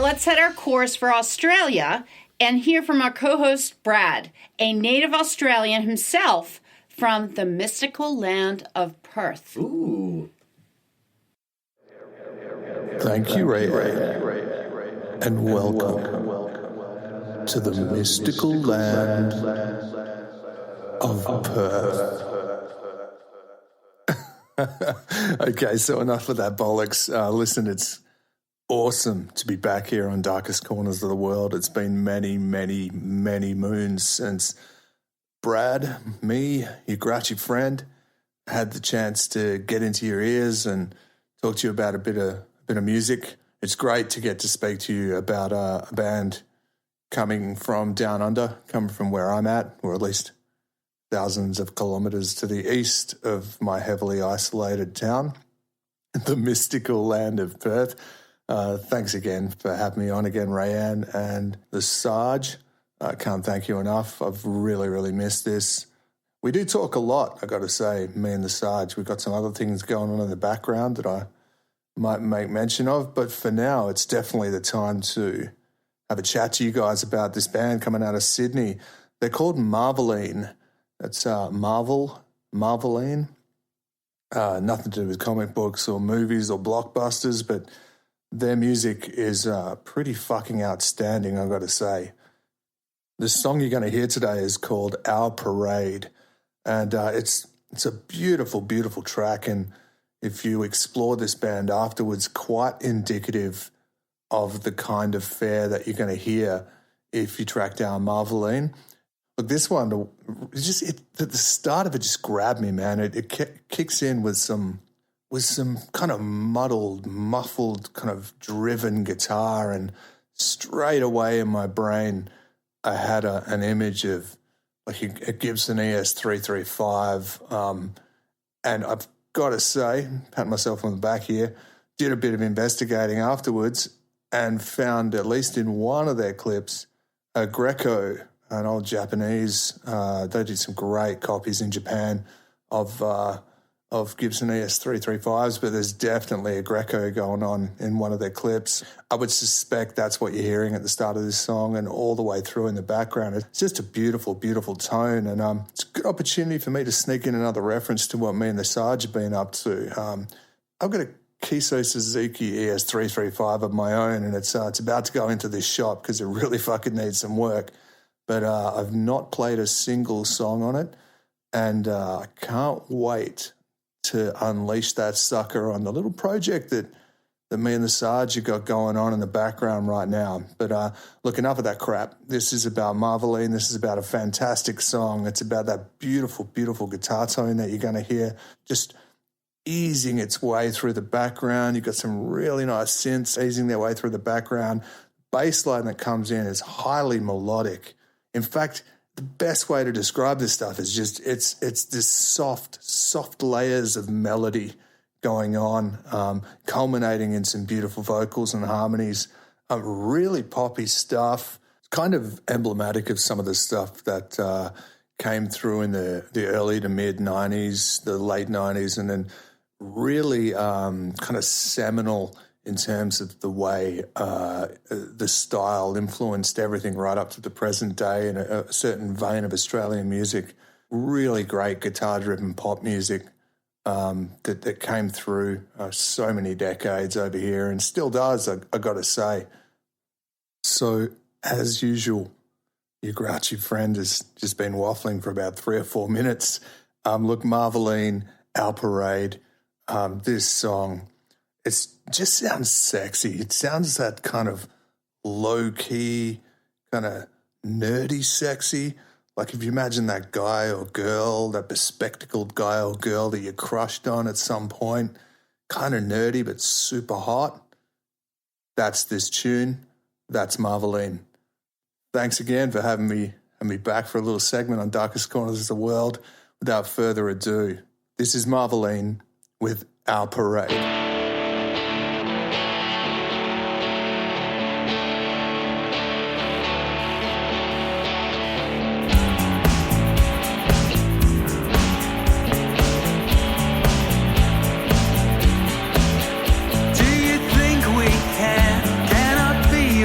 let's set our course for Australia and hear from our co-host Brad, a native Australian himself from the mystical land of Perth. Ooh. Thank you, Raeann, and welcome to the mystical land of Perth. Okay, so enough of that bollocks. Listen, it's awesome to be back here on Darkest Corners of the World. It's been many, many, many moons since Brad, me, your grouchy friend, had the chance to get into your ears and talk to you about a bit of music. It's great to get to speak to you about a band coming from down under, coming from where I'm at, or at least thousands of kilometres to the east of my heavily isolated town, the mystical land of Perth. Thanks again for having me on again, Raeann and the Sarge. I can't thank you enough. I've really, really missed this. We do talk a lot, I got to say, me and the Sarge. We've got some other things going on in the background that I might make mention of, but for now, it's definitely the time to have a chat to you guys about this band coming out of Sydney. They're called Marveline. That's Marveline. Nothing to do with comic books or movies or blockbusters, but their music is pretty fucking outstanding, I've got to say. The song you're going to hear today is called Our Parade, and it's a beautiful, beautiful track, and if you explore this band afterwards, quite indicative of the kind of fare that you're going to hear if you track down Marveline. Look, this one, the start of it just grabbed me, man. It kicks in with some kind of muffled, kind of driven guitar, and straight away in my brain, I had an image of like a Gibson ES335, and I've got to say, pat myself on the back here, did a bit of investigating afterwards and found, at least in one of their clips, a Greco, an old Japanese. They did some great copies in Japan of Gibson ES335s, but there's definitely a Greco going on in one of their clips. I would suspect that's what you're hearing at the start of this song and all the way through in the background. It's just a beautiful, beautiful tone, and it's a good opportunity for me to sneak in another reference to what me and the Sarge have been up to. I've got a Kiso Suzuki ES335 of my own, and it's about to go into this shop because it really fucking needs some work. But I've not played a single song on it, and I can't wait to unleash that sucker on the little project that me and the Sarge have got going on in the background right now. But look, enough of that crap. This is about Marveline. This is about a fantastic song. It's about that beautiful, beautiful guitar tone that you're going to hear just easing its way through the background. You've got some really nice synths easing their way through the background. Bass line that comes in is highly melodic. In fact, the best way to describe this stuff is just it's this soft layers of melody going on, culminating in some beautiful vocals and harmonies. Really poppy stuff. It's kind of emblematic of some of the stuff that came through in the early to mid 90s, the late 90s, and then really kind of seminal in terms of the way the style influenced everything right up to the present day in a certain vein of Australian music. Really great guitar-driven pop music that came through so many decades over here and still does, I got to say. So, as usual, your grouchy friend has just been waffling for about 3 or 4 minutes. Look, Marveline, Our Parade, this song, it just sounds sexy. It sounds that kind of low-key, kind of nerdy sexy. Like if you imagine that guy or girl, that bespectacled guy or girl that you crushed on at some point, kind of nerdy but super hot. That's this tune. That's Marveline. Thanks again for having me back for a little segment on Darkest Corners of the World. Without further ado, this is Marveline with Our Parade. Do you think we can? Can I be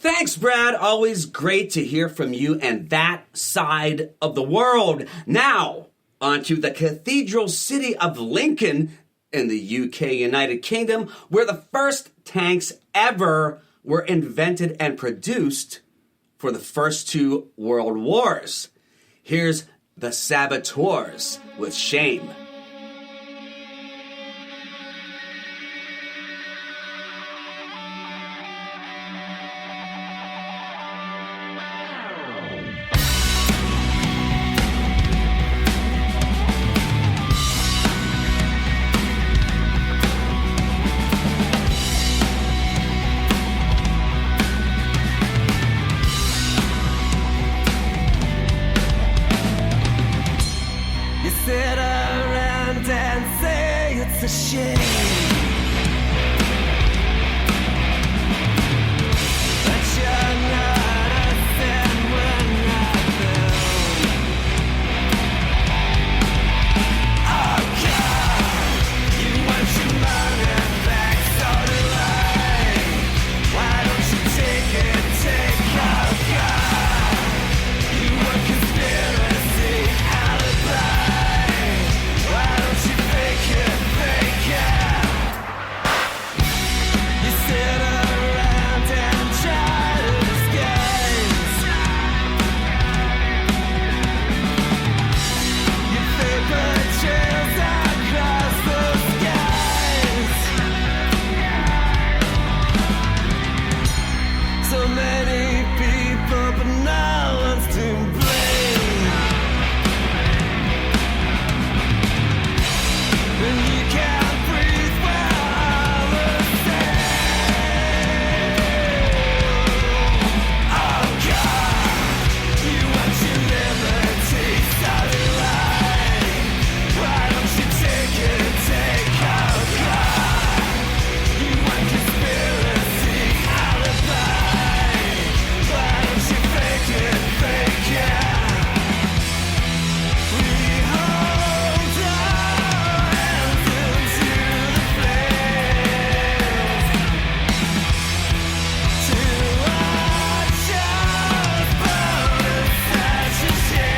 Thanks, Brad. Always great to hear from you and that side of the world. Now, on to the cathedral city of Lincoln in the UK, United Kingdom, where the first tanks ever were invented and produced for the first two world wars. Here's the Saboteurs with Shame. Sit around and say it's a shame that you're not a fan when I know. Oh God, you want your money back, so do I. Why don't you take it, oh God, you want conspiracy alibi. So many people, but no one's to blame. And you can't breathe while all the same. Oh God, you want your liberty, so do I. Why don't you take it, oh God, you want conspiracy alibi. Why don't you fake it, we hold our hands into the flames to watch us burn. It's such a shame.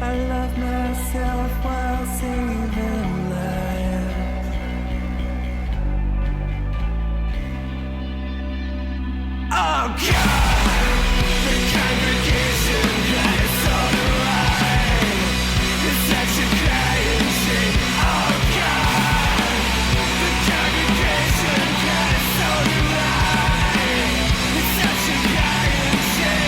I love myself while saving lives. Oh God, the congregation cries, so do I. It's such a crying shame. Oh God, the congregation cries, so do I. It's such a crying shame.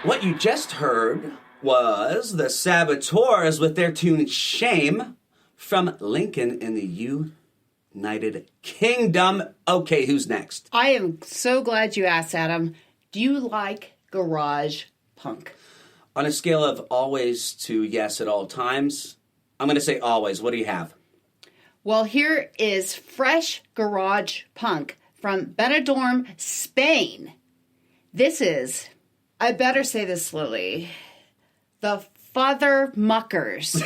What you just heard was the Saboteurs with their tune Shame from Lincoln in the United Kingdom. Okay, who's next? I am so glad you asked, Adam. Do you like garage punk? On a scale of always to yes at all times, I'm going to say always. What do you have? Well, here is fresh garage punk from Benidorm, Spain. This is, I better say this slowly, the Futhermuckers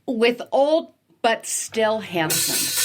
with Old But Still Handsome.